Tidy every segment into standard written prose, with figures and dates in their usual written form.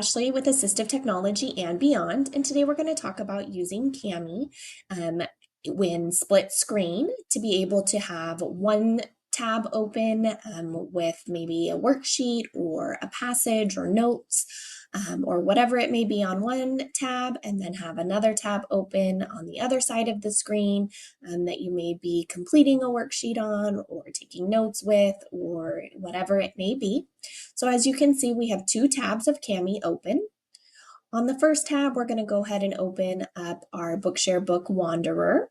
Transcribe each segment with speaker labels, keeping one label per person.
Speaker 1: Ashley with Assistive Technology and Beyond, and today we're going to talk about using Cami when split screen to be able to have one tab open with maybe a worksheet or a passage or notes or whatever it may be on one tab, and then have another tab open on the other side of the screen that you may be completing a worksheet on or taking notes with or whatever it may be. So as you can see, we have two tabs of Cami open. On the first tab, we're going to go ahead and open up our Bookshare Book Wanderer.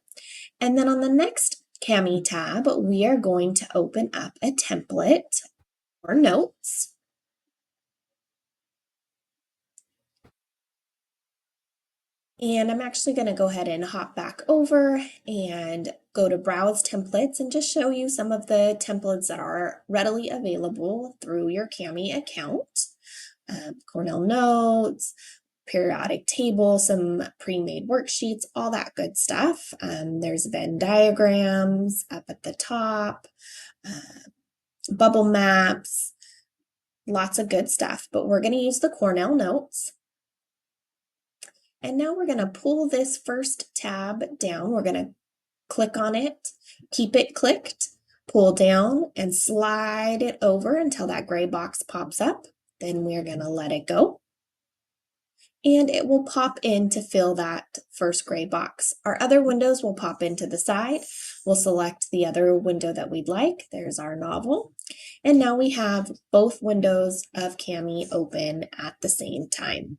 Speaker 1: And then on the next Cami tab, we are going to open up a template or notes. And I'm actually going to go ahead and hop back over and go to Browse Templates and just show you some of the templates that are readily available through your Cami account. Cornell Notes, periodic table, some pre-made worksheets, all that good stuff. There's Venn diagrams up at the top, bubble maps, lots of good stuff. But we're going to use the Cornell Notes. And now we're going to pull this first tab down. We're going to click on it, keep it clicked, pull down, and slide it over until that gray box pops up. Then we're going to let it go. And it will pop in to fill that first gray box. Our other windows will pop into the side. We'll select the other window that we'd like. There's our novel. And now we have both windows of Cami open at the same time.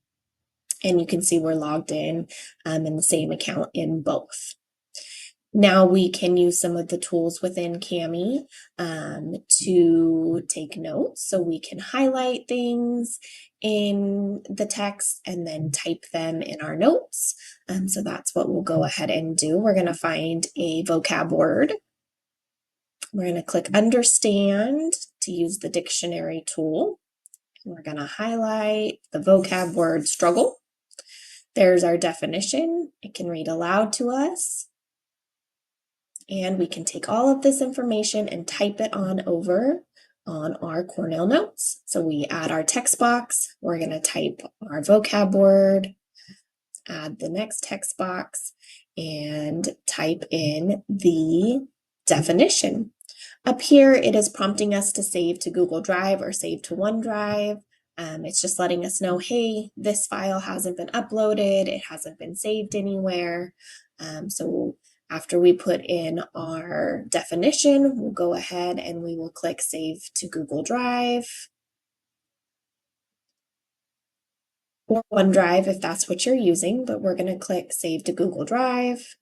Speaker 1: And you can see we're logged in the same account in both. Now we can use some of the tools within Cami to take notes. So we can highlight things in the text and then type them in our notes. So that's what we'll go ahead and do. We're going to find a vocab word. We're going to click Understand to use the dictionary tool. And we're going to highlight the vocab word struggle. There's our definition. It can read aloud to us. And we can take all of this information and type it on over on our Cornell Notes. So we add our text box. We're going to type our vocab word, add the next text box, and type in the definition. Up here, it is prompting us to save to Google Drive or save to OneDrive. It's just letting us know, hey, this file hasn't been uploaded. It hasn't been saved anywhere. So after we put in our definition, we'll go ahead and we will click Save to Google Drive or OneDrive if that's what you're using, but we're going to click Save to Google Drive.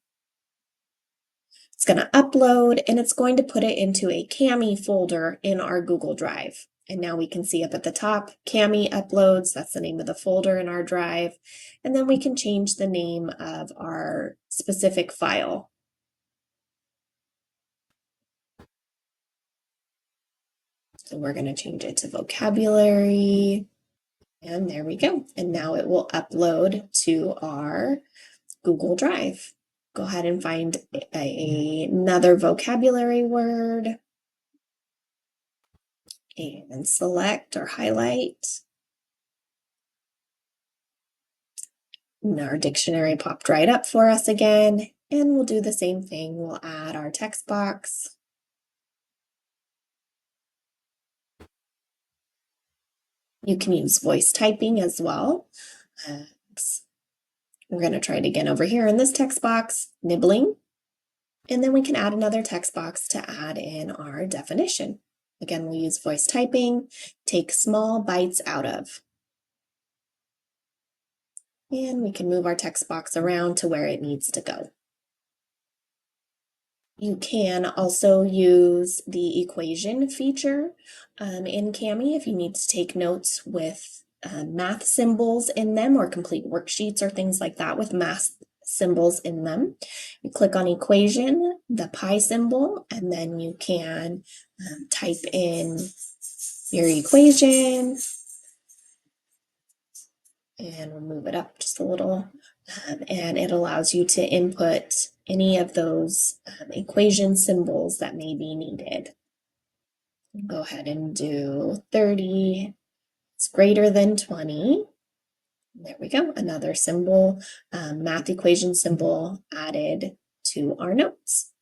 Speaker 1: It's going to upload and it's going to put it into a Cami folder in our Google Drive. And now we can see up at the top, Cami uploads, that's the name of the folder in our drive. And then we can change the name of our specific file. So we're going to change it to vocabulary. And there we go. And now it will upload to our Google Drive. Go ahead and find another vocabulary word and select or highlight. And our dictionary popped right up for us again. And we'll do the same thing. We'll add our text box. You can use voice typing as well. We're going to try it again over here in this text box, nibbling. And then we can add another text box to add in our definition. Again, we'll use voice typing, take small bites out of. And we can move our text box around to where it needs to go. You can also use the equation feature in Cami if you need to take notes with math symbols in them or complete worksheets or things like that with math symbols in them. You click on equation, the pi symbol, and then you can type in your equation and we'll move it up just a little. And it allows you to input any of those equation symbols that may be needed. Go ahead and do 30. It's greater than 20. There we go, another symbol, math equation symbol added to our notes.